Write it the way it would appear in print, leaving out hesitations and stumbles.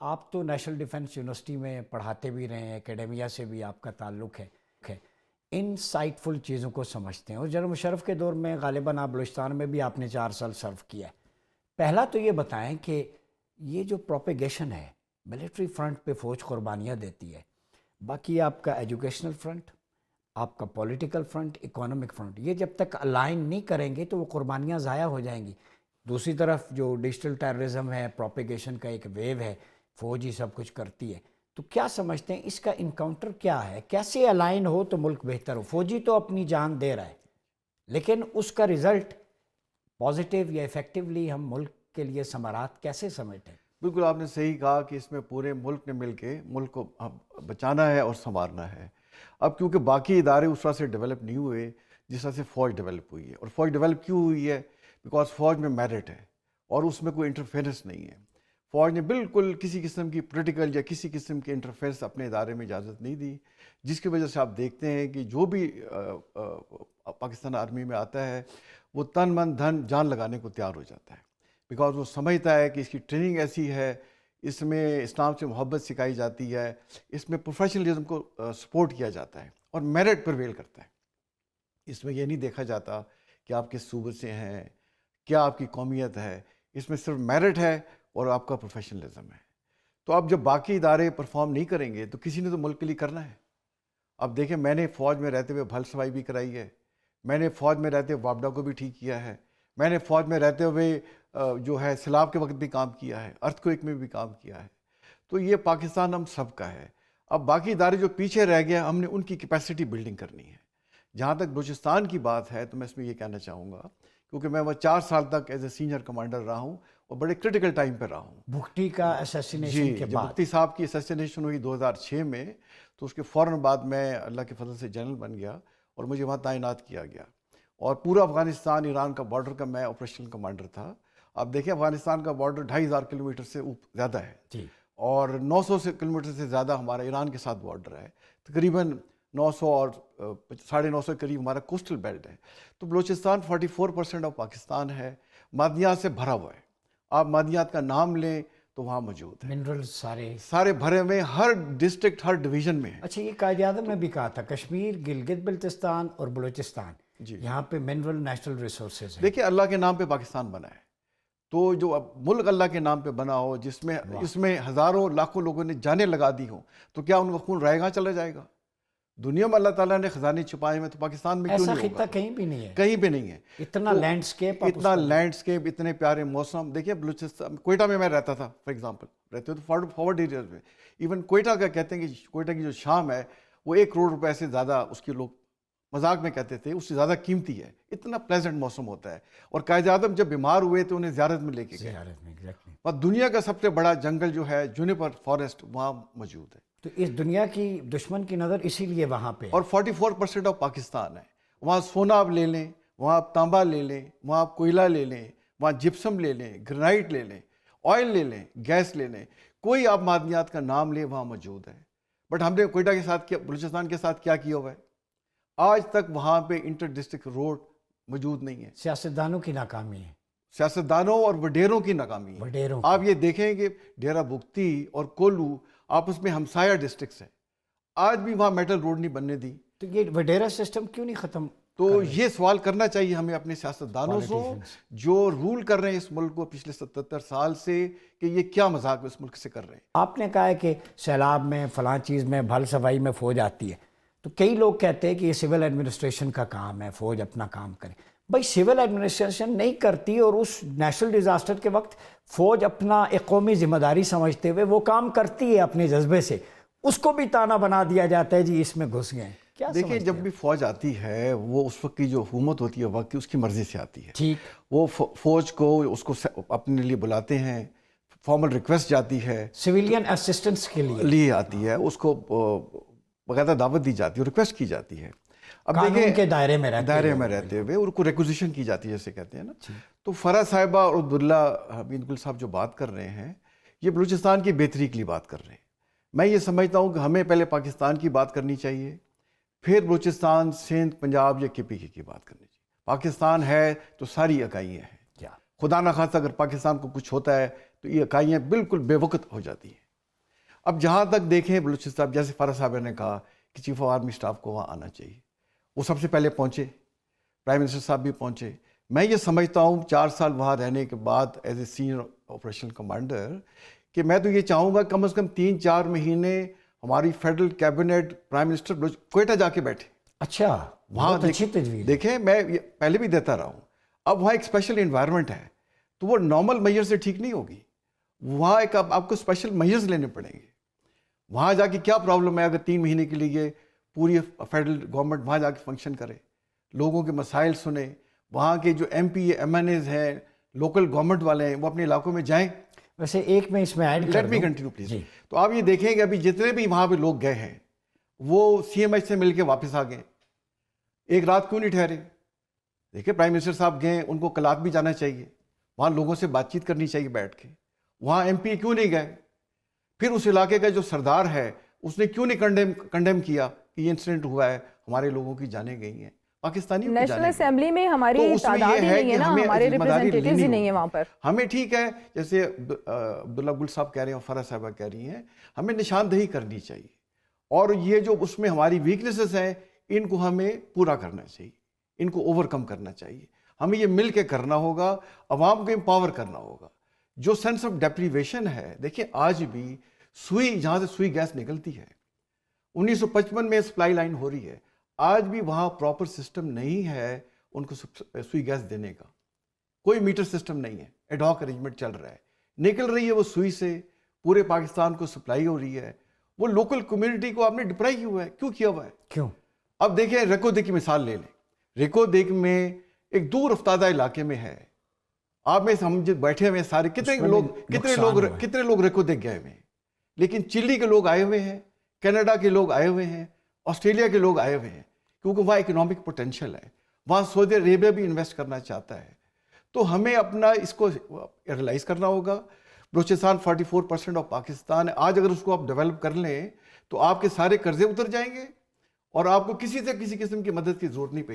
آپ تو national defence university میں پڑھاتے بھی رہے ہیں، اکیڈمیا سے بھی آپ کا تعلق ہے، ان سائٹ فل چیزوں کو سمجھتے ہیں، اور جنرل مشرف کے دور میں غالباً آپ بلوچستان میں بھی آپ نے 4 سال سرو کیا ہے۔ پہلا تو یہ بتائیں کہ یہ جو پروپیگیشن ہے، ملٹری فرنٹ پہ فوج قربانیاں دیتی ہے، باقی آپ کا ایجوکیشنل فرنٹ، آپ کا پولیٹیکل فرنٹ، اکانومک فرنٹ، یہ جب تک الائن نہیں کریں گے تو وہ قربانیاں ضائع ہو جائیں گی۔ دوسری طرف جو ڈیجیٹل ٹیررزم ہے، پروپیگیشن کا ایک ویو ہے، فوج ہی سب کچھ کرتی ہے، تو کیا سمجھتے ہیں اس کا انکاؤنٹر کیا ہے؟ کیسے الائن ہو تو ملک بہتر ہو؟ فوجی تو اپنی جان دے رہا ہے، لیکن اس کا رزلٹ پازیٹیو یا افیکٹولی ہم ملک کے لیے ثمرات کیسے سمجھتے ہیں؟ بالکل آپ نے صحیح کہا کہ اس میں پورے ملک نے مل کے ملک کو بچانا ہے اور سنوارنا ہے۔ اب کیونکہ باقی ادارے اس طرح سے ڈیولپ نہیں ہوئے جس طرح سے فوج ڈیولپ ہوئی ہے، اور فوج ڈیولپ کیوں ہوئی ہے؟ بیکاز فوج میں میرٹ ہے اور اس میں کوئی انٹرفیرنس نہیں ہے۔ فوج نے بالکل کسی قسم کی پولیٹیکل یا کسی قسم کی انٹرفیرنس اپنے ادارے میں اجازت نہیں دی، جس کی وجہ سے آپ دیکھتے ہیں کہ جو بھی پاکستان آرمی میں آتا ہے وہ تن من دھن جان لگانے کو تیار ہو جاتا ہے، بیکاز وہ سمجھتا ہے کہ اس کی ٹریننگ ایسی ہے، اس میں اسلام سے محبت سکھائی جاتی ہے، اس میں پروفیشنلزم کو سپورٹ کیا جاتا ہے اور میرٹ پرویل کرتا ہے۔ اس میں یہ نہیں دیکھا جاتا کہ آپ کس صوبے سے ہیں، کیا آپ کی قومیت ہے، اس میں صرف میرٹ ہے اور آپ کا پروفیشنلزم ہے۔ تو اب جب باقی ادارے پرفارم نہیں کریں گے تو کسی نے تو ملک کے لیے کرنا ہے۔ اب دیکھیں، میں نے فوج میں رہتے ہوئے بھل سوائی بھی کرائی ہے، میں نے فوج میں رہتے ہوئے وابڈا کو بھی ٹھیک کیا ہے، میں نے فوج میں رہتے ہوئے جو ہے سیلاب کے وقت بھی کام کیا ہے، ارتھ کوئک میں بھی کام کیا ہے۔ تو یہ پاکستان ہم سب کا ہے۔ اب باقی ادارے جو پیچھے رہ گئے، ہم نے ان کی کیپیسٹی بلڈنگ کرنی ہے۔ جہاں تک بلوچستان کی بات ہے تو میں اس میں یہ کہنا چاہوں گا، کیونکہ میں وہ 4 سال تک ایز اے سینئر کمانڈر رہا ہوں اور بڑے کرٹیکل ٹائم پہ رہا ہوں۔ بھگٹی کا اسیسینیشن کے جب بعد مفتی صاحب کی اسیسینیشن ہوئی 2006 میں، تو اس کے فوراً بعد میں اللہ کے فضل سے جنرل بن گیا اور مجھے وہاں تعینات کیا گیا، اور پورا افغانستان ایران کا بارڈر کا میں آپریشنل کمانڈر تھا۔ اب دیکھیں، افغانستان کا بارڈر 2500 کلومیٹر سے زیادہ ہے، جی، اور 900 کلومیٹر سے زیادہ ہمارا ایران کے ساتھ بارڈر ہے، تقریباً 900 اور 950 کے قریب ہمارا کوسٹل بیلٹ ہے۔ تو بلوچستان 44% آف پاکستان ہے، معدنیات سے بھرا ہوا ہے۔ آپ معدنیات کا نام لیں تو وہاں موجود ہے، منرل سارے بھرے میں، ہر ڈسٹرکٹ ہر ڈویژن میں ہے۔ اچھا، یہ قائد اعظم نے بھی کہا تھا کشمیر، گلگت بلتستان اور بلوچستان، جی، یہاں پہ منرل نیچرل ریسورسز ہیں۔ دیکھیں، اللہ کے نام پہ پاکستان بنا ہے، تو جو اب ملک اللہ کے نام پہ بنا ہو، جس میں اس میں ہزاروں لاکھوں لوگوں نے جانیں لگا دی ہوں، تو کیا ان کا خون رائے گاں چلا جائے گا؟ دنیا میں اللہ تعالیٰ نے خزانے چھپائے ہیں، تو پاکستان میں کیوں ایسا نہیں ہوگا؟ خطہ کہیں بھی نہیں ہے، کہیں پہ نہیں ہے۔ اتنا لینڈسکیپ، اتنا لینڈسکیپ، اتنے پیارے موسم۔ دیکھیں، بلوچستان کوئٹہ میں رہتا تھا فار ایگزامپل، رہتے تو فارورڈ ایریاز میں، ایون کوئٹہ کا کہتے ہیں کہ کوئٹہ کی جو شام ہے وہ 1 کروڑ روپے سے زیادہ، اس کے لوگ مذاق میں کہتے تھے، اس سے زیادہ قیمتی ہے۔ اتنا پلیزنٹ موسم ہوتا ہے، اور قائد اعظم جب بیمار ہوئے تو انہیں زیارت میں لے کے گئے، اور دنیا کا سب سے بڑا جنگل جو ہے جونیپر فارسٹ وہاں موجود ہے۔ تو اس دنیا کی دشمن کی نظر اسی لیے وہاں پہ ہے۔ اور 44% آف پاکستان ہے، وہاں سونا آپ لے لیں، وہاں آپ تانبا لے لیں، وہاں آپ کوئلہ لے لیں، وہاں جپسم لے لیں، گرنائٹ لے لیں، آئل لے لیں، گیس لے لیں، کوئی آپ معدنیات کا نام لیں وہاں موجود ہے۔ بٹ ہم نے کوئٹہ کے ساتھ کیا، بلوچستان کے ساتھ کیا کیا ہوا ہے؟ آج تک وہاں پہ انٹر ڈسٹرکٹ روڈ موجود نہیں ہے۔ سیاستدانوں کی ناکامی ہے، سیاستدانوں اور وڈیروں کی ناکامی ہے۔ وڈیروں آپ یہ دیکھیں کہ ڈیرہ بگٹی اور کولو آپس میں ہمسایہ ڈسٹرکٹس ہیں، آج بھی وہاں میٹل روڈ نہیں بننے دی۔ تو یہ وڈیرا سسٹم کیوں نہیں ختم؟ تو یہ سوال کرنا چاہیے ہمیں اپنے سیاستدانوں سے جو رول کر رہے ہیں اس ملک کو پچھلے 77 سال سے، کہ یہ کیا مذاق اس ملک سے کر رہے ہیں۔ آپ نے کہا ہے کہ سیلاب میں، فلاں چیز میں، بھل سوائی میں فوج آتی ہے، تو کئی لوگ کہتے ہیں کہ یہ سول ایڈمنسٹریشن کا کام ہے، فوج اپنا کام کرے۔ بھائی سول ایڈمنسٹریشن نہیں کرتی، اور اس نیشنل ڈیزاسٹر کے وقت فوج اپنا ایک قومی ذمہ داری سمجھتے ہوئے وہ کام کرتی ہے اپنے جذبے سے، اس کو بھی تانا بنا دیا جاتا ہے جی اس میں گھس گئے۔ دیکھیں، جب بھی فوج آتی ہے وہ اس وقت کی جو حکومت ہوتی ہے وقت کی، اس کی مرضی سے آتی ہے۔ ٹھیک، وہ فوج کو اس کو اپنے لیے بلاتے ہیں، فارمل ریکویسٹ جاتی ہے، سویلین اسسٹنس کے لیے آتی ہے، اس کو باقاعدہ دعوت دی جاتی ہے، ریکویسٹ کی جاتی ہے۔ اب قانون کے دائرے میں رہتے ہوئے ان کو ریکوزیشن کی جاتی ہے، جیسے کہتے ہیں نا۔ تو فرح صاحبہ اور عبداللہ حمید گل صاحب جو بات کر رہے ہیں، یہ بلوچستان کی بہتری کے لیے بات کر رہے ہیں۔ میں یہ سمجھتا ہوں کہ ہمیں پہلے پاکستان کی بات کرنی چاہیے، پھر بلوچستان، سندھ، پنجاب یا KPK کی بات کرنی چاہیے۔ پاکستان ہے تو ساری اکائیاں ہیں، خدا نخواستہ اگر پاکستان کو کچھ ہوتا ہے تو یہ اکائیاں بالکل بے وقت ہو جاتی ہیں۔ اب جہاں تک دیکھیں بلوچستان، جیسے فارغ صاحب نے کہا کہ چیف آف آرمی اسٹاف کو وہاں آنا چاہیے، وہ سب سے پہلے پہنچے، پرائم منسٹر صاحب بھی پہنچے. میں یہ سمجھتا ہوں 4 سال وہاں رہنے کے بعد as a senior operational commander کہ میں تو یہ چاہوں گا کم از کم 3-4 مہینے ہماری federal cabinet, prime minister Quetta جا کے بیٹھے. اچھا، وہاں بہت اچھی تجویز. دیکھیں میں پہلے بھی دیتا رہا ہوں، اب وہاں ایک اسپیشل انوائرمنٹ ہے تو وہ نارمل میجر سے ٹھیک نہیں ہوگی. وہاں ایک آپ کو اسپیشل میجرز لینے پڑیں گے. وہاں جا کے کیا پرابلم ہے اگر 3 مہینے کے لیے پوری فیڈرل گورنمنٹ وہاں جا کے فنکشن کرے، لوگوں کے مسائل سنے، وہاں کے جو M P M N As ہیں، لوکل گورنمنٹ والے ہیں، وہ اپنے علاقوں میں جائیں. ویسے ایک میں اس میں ایڈ کر لیٹ می کنٹینیو پلیز. تو آپ یہ دیکھیں کہ ابھی جتنے بھی وہاں پہ لوگ گئے ہیں وہ سی ایم ایچ سے مل کے واپس آ گئے. ایک رات کیوں نہیں ٹھہرے؟ دیکھیں پرائم منسٹر صاحب گئے، ان کو کلات بھی جانا چاہیے، وہاں لوگوں سے بات چیت کرنی چاہیے بیٹھ کے. وہاں ایم پی کیوں نہیں گئے؟ پھر اس علاقے کا جو سردار ہے اس نے کیوں نہیں کنڈیم کیا کہ یہ انسیڈنٹ ہوا ہے، ہمارے لوگوں کی جانیں گئی ہیں، پاکستانیوں کی نیشنل جانیں گئی. اسمبلی میں ہماری تعداد ہی نہیں ہے نا، ہمارے ریپرزنٹیٹیوز ہی نہیں ہیں وہاں پر. ہمیں ٹھیک ہے جیسے عبداللہ گل صاحب کہہ رہے ہیں اور فرح صاحبہ کہہ رہی ہیں، ہمیں نشاندہی کرنی چاہیے اور یہ جو اس میں ہماری ویکنیسز ہیں ان کو ہمیں پورا کرنا چاہیے، ان کو اوور کم کرنا چاہیے. ہمیں یہ مل کے کرنا ہوگا، عوام کو امپاور کرنا ہوگا. جو سینس آف ڈیپریویشن ہے، دیکھیں آج بھی سوئی، جہاں سے سوئی گیس نکلتی ہے 1955 میں سپلائی لائن ہو رہی ہے، آج بھی وہاں پراپر سسٹم نہیں ہے ان کو سوئی گیس دینے کا. کوئی میٹر سسٹم نہیں ہے، ایڈ ہاک ارینجمنٹ چل رہا ہے، نکل رہی ہے وہ سوئی سے، پورے پاکستان کو سپلائی ہو رہی ہے. وہ لوکل کمیونٹی کو آپ نے ڈپرائی کیا ہوا ہے. کیوں کیا ہوا ہے؟ کیوں؟ اب دیکھیں ریکو دیک کی مثال لے لیں. ریکو دیک میں ایک دور افتادہ علاقے میں ہے، آپ میں ہم جو بیٹھے ہوئے سارے کتنے لوگ ریکو دیکھ گئے ہوئے ہیں، لیکن چلی کے لوگ آئے ہوئے ہیں، کینیڈا کے لوگ آئے ہوئے ہیں، آسٹریلیا کے لوگ آئے ہوئے ہیں، کیونکہ وہاں اکنامک پوٹینشیل ہے. وہاں سعودی عربیہ بھی انویسٹ کرنا چاہتا ہے. تو ہمیں اپنا اس کو ریئلائز کرنا ہوگا. بلوچستان 44% آف پاکستان ہے. آج اگر اس کو آپ ڈیولپ کر لیں تو آپ کے سارے قرضے اتر جائیں گے اور آپ کو کسی سے کسی قسم کی مدد کی ضرورت نہیں پیش